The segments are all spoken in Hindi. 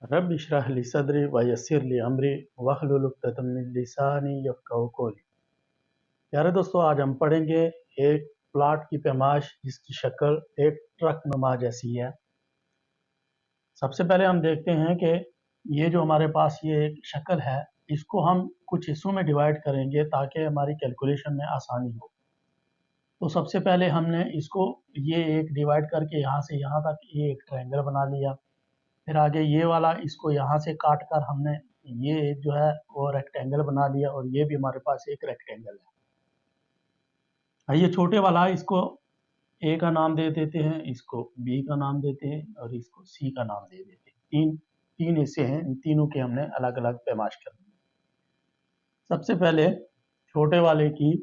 रब इशरह ली सदरी वयस्सिर ली अमरी वहलुल उक़दतम मिन लिसानी यफ़क़हू क़ौली। प्यारे दोस्तों, आज हम पढ़ेंगे एक प्लॉट की पैमाइश जिसकी शक्ल एक ट्रक नुमा जैसी है। सबसे पहले हम देखते हैं कि ये जो हमारे पास ये एक शक्ल है, इसको हम कुछ हिस्सों में डिवाइड करेंगे ताकि हमारी कैलकुलेशन में आसानी हो। तो सबसे पहले हमने इसको ये एक डिवाइड करके यहाँ से यहाँ तक ये एक ट्रायंगल बना लिया। फिर आगे ये वाला इसको यहाँ से काट कर हमने ये एक जो है वो रेक्टेंगल बना लिया और ये भी हमारे पास एक रेक्टेंगल है। ये छोटे वाला इसको ए का नाम दे देते हैं, इसको बी का नाम देते हैं और इसको सी का नाम दे देते हैं। तीन हिस्से हैं, इन तीनों के हमने अलग अलग पैमाइश करनी है। सबसे पहले छोटे वाले की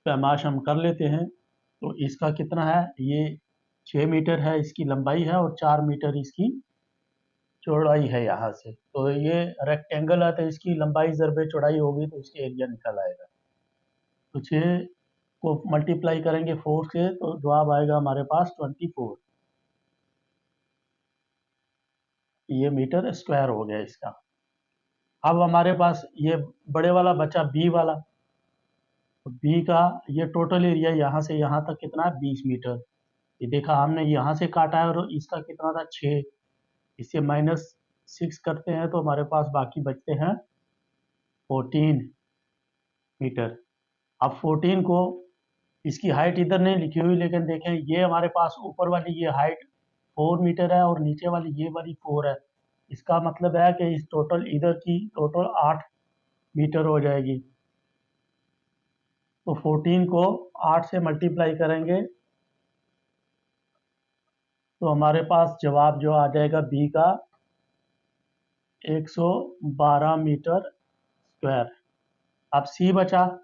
पैमाइश हम कर लेते हैं। तो इसका कितना है, ये 6 मीटर है इसकी लंबाई है और 4 मीटर इसकी चौड़ाई है यहाँ से। तो ये रेक्टेंगल है तो इसकी लंबाई ज़रबे चौड़ाई होगी तो इसके एरिया निकल आएगा। तो 6 को मल्टीप्लाई करेंगे 4 से तो जवाब आएगा हमारे पास 24। ये मीटर स्क्वायर हो गया इसका। अब हमारे पास ये बड़े वाला बचा बी वाला। तो बी का ये टोटल एरिया यहाँ से यहाँ तक कितना है, 20 मीटर। ये देखा हमने यहाँ से काटा है और इसका कितना था, 6। इससे -6 करते हैं तो हमारे पास बाकी बचते हैं 14 मीटर। अब 14 को इसकी हाइट इधर नहीं लिखी हुई, लेकिन देखें ये हमारे पास ऊपर वाली ये हाइट 4 मीटर है और नीचे वाली ये वाली 4 है। इसका मतलब है कि इस टोटल इधर की टोटल 8 मीटर हो जाएगी। तो 14 को 8 से मल्टीप्लाई करेंगे तो हमारे पास जवाब जो आ जाएगा बी का 112 मीटर स्क्वायर। अब सी बचा।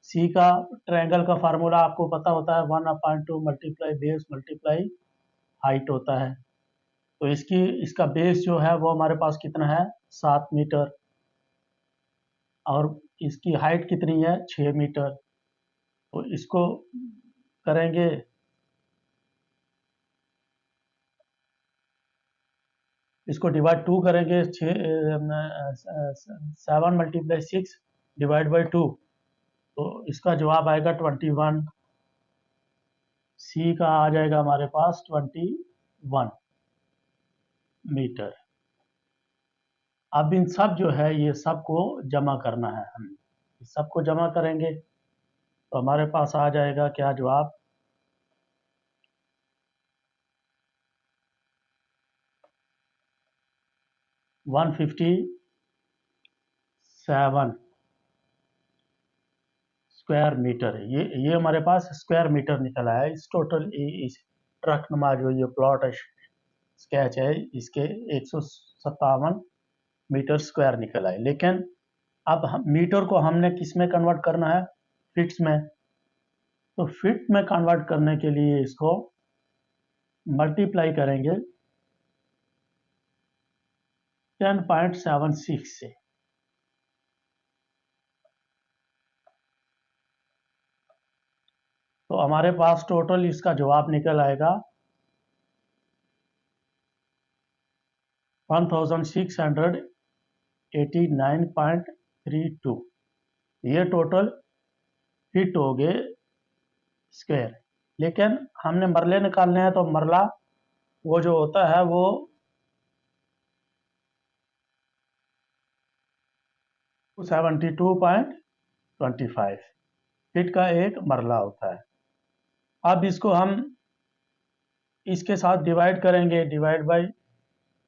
सी का ट्रायंगल का फार्मूला आपको पता होता है, 1/2 मल्टीप्लाई बेस मल्टीप्लाई हाइट होता है। तो इसका बेस जो है वो हमारे पास कितना है, 7 मीटर और इसकी हाइट कितनी है, 6 मीटर। तो इसको करेंगे इसको डिवाइड 2 करेंगे, 7 मल्टीप्लाई 6 डिवाइड बाई 2 तो इसका जवाब आएगा 21। सी का आ जाएगा हमारे पास 21 मीटर। अब इन सब जो है ये सबको जमा करना है, हम सबको जमा करेंगे तो हमारे पास आ जाएगा क्या जवाब, 157 स्क्वायर मीटर है। ये हमारे पास स्क्वायर मीटर निकल आया। इस टोटल इस ट्रक नुमा जो ये प्लॉट है, स्केच है, इसके 157 मीटर स्क्वायर निकल आए। लेकिन अब हम मीटर को हमने किस में कन्वर्ट करना है, फिट्स में। तो फिट में कन्वर्ट करने के लिए इसको मल्टीप्लाई करेंगे 10.76 से। तो हमारे पास टोटल इसका जवाब निकल आएगा 1689.32। ये टोटल फिट हो गए स्क्वायर। लेकिन हमने मरले निकालने हैं तो मरला वो जो होता है वो 72.25 फिट का एक मरला होता है। अब इसको हम इसके साथ डिवाइड करेंगे, डिवाइड बाई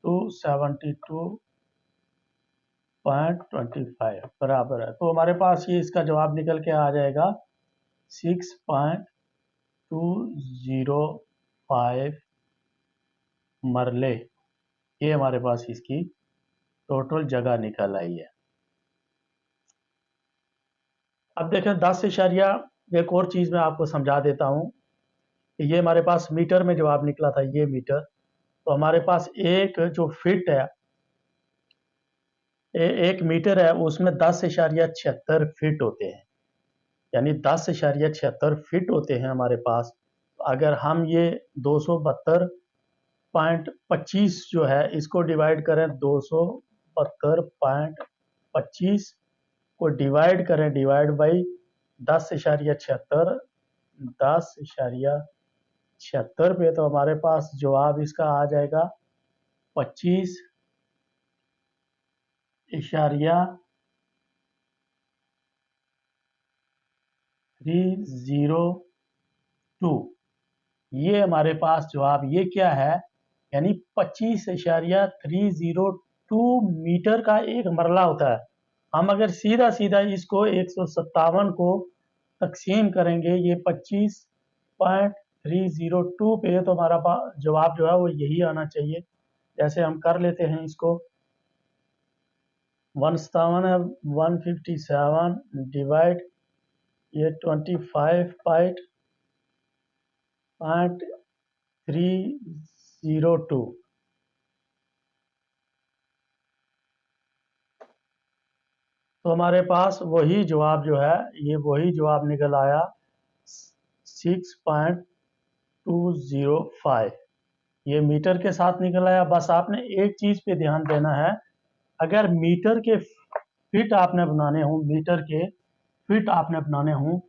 272.25 बराबर है। तो हमारे पास ये इसका जवाब निकल के आ जाएगा 6.205 मरले। ये हमारे पास इसकी टोटल जगह निकल आई है। अब देखें 10 इशारिया, एक और चीज़ मैं आपको समझा देता हूँ। ये हमारे पास मीटर में जवाब निकला था, ये मीटर। तो हमारे पास एक जो फिट है, एक मीटर है, उसमें 10.76 फिट होते हैं, यानी 10.76 फिट होते हैं हमारे पास। अगर हम ये 272 272.25 जो है इसको डिवाइड करें 272.25 को डिवाइड करें डिवाइड बाई 10.76 10.76 पे, तो हमारे पास जवाब इसका आ जाएगा 25.302। ये हमारे पास जवाब ये क्या है, यानी 25.302 मीटर का एक मरला होता है। हम अगर सीधा सीधा इसको 157 को तकसीम करेंगे ये 25.302 पे, तो हमारा जवाब जो है वो यही आना चाहिए। जैसे हम कर लेते हैं इसको, 157 डिवाइड ये 25.302, तो हमारे पास वही जवाब जो है ये वही जवाब निकल आया 6.205। ये मीटर के साथ निकल आया। बस आपने एक चीज़ पे ध्यान देना है, अगर मीटर के फिट आपने बनाने हों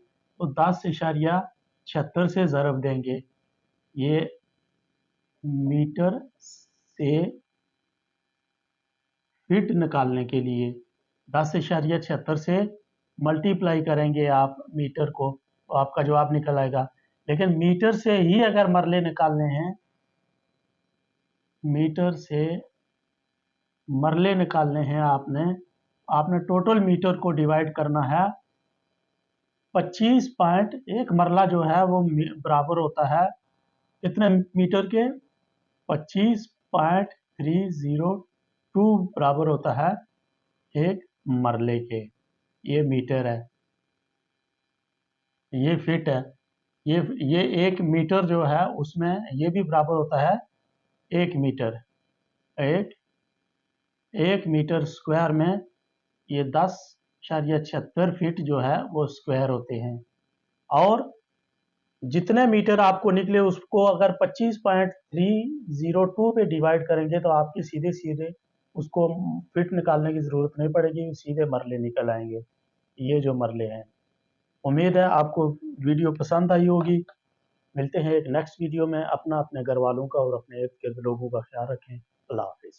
तो 10.76 से ज़रब देंगे। ये मीटर से फिट निकालने के लिए 10.76 से मल्टीप्लाई करेंगे आप मीटर को, तो आपका जवाब निकल आएगा। लेकिन मीटर से ही अगर मरले निकालने हैं, मीटर से मरले निकालने हैं आपने टोटल मीटर को डिवाइड करना है 25 पॉइंट, एक मरला जो है वो बराबर होता है कितने मीटर के, 25.302 बराबर होता है एक मरले के। ये मीटर है, ये फिट है, ये एक मीटर जो है उसमें ये भी बराबर होता है एक मीटर। एक मीटर स्क्वायर में ये 10.76 फीट जो है वो स्क्वायर होते हैं। और जितने मीटर आपको निकले उसको अगर 25.302 पे डिवाइड करेंगे तो आपकी सीधे सीधे उसको फिट निकालने की ज़रूरत नहीं पड़ेगी, सीधे मरले निकल आएंगे। ये जो मरले हैं, उम्मीद है आपको वीडियो पसंद आई होगी। मिलते हैं एक नेक्स्ट वीडियो में। अपने घर वालों का और अपने इर्द गिर्द लोगों का ख्याल रखें। अल्लाह हाफिज़।